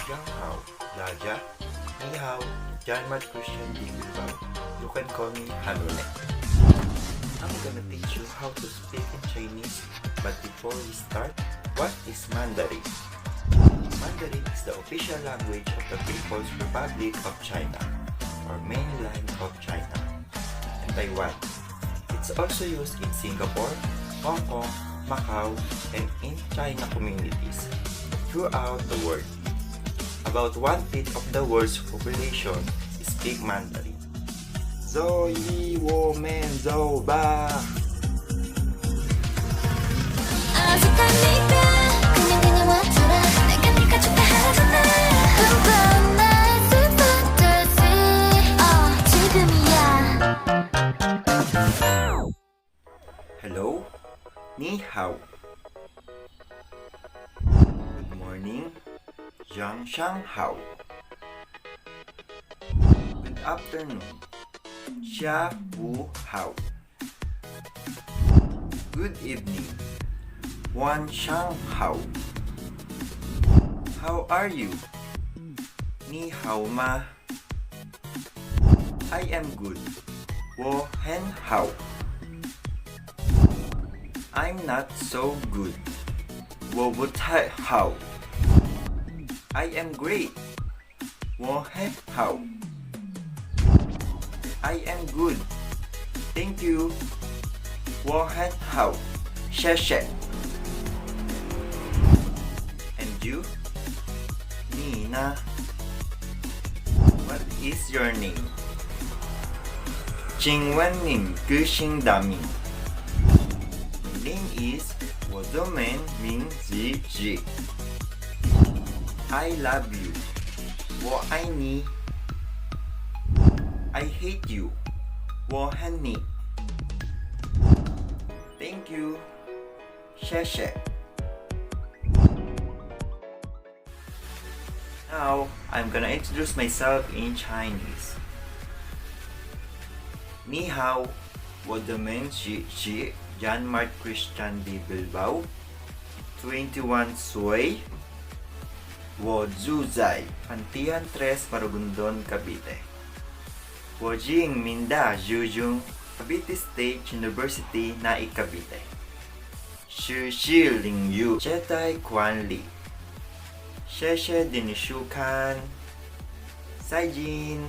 Yang Hao, Jaja, Ni Hao, John Marc Christian di Bilbao. You can call me Hanune. I'm gonna teach you how to speak in Chinese, but before we start, what is Mandarin? Mandarin is the official language of the People's Republic of China, or mainland of China, and Taiwan. It's also used in Singapore, Hong Kong, Macau, and in China communities throughout the world. About 1/5 of the world's population speak Mandarin. Zhou yi wo men zhou ba. Hello, ni hao. Good morning, Zhang Shang Hao. Good afternoon, Xia Wu Hao. Good evening, Wan Shang Hao. How are you? Ni hao ma. I am good. Wo hen hao. I'm not so good. Wo bu tai hao. I am great. Wo he hao. I am good. Thank you. Wo he hao. Xie xie. And you? Ni na. What is your name? Jing wen ning gu xing da ming. My name is Wo Men Ming Zi Ji. I love you. Wo ai ni. I hate you. Wo han ni. Thank you. Xie xie. Now, I'm gonna introduce myself in Chinese. Ni hao, wo Men Ji Ji, John Marc Christian di Bilbao, 21 岁。我住在 Pantian 3 Maragondon, Cavite. 我经明大高中 Cavite State University, Naic, Cavite. 学习领域接待管理。谢谢您收看，再见。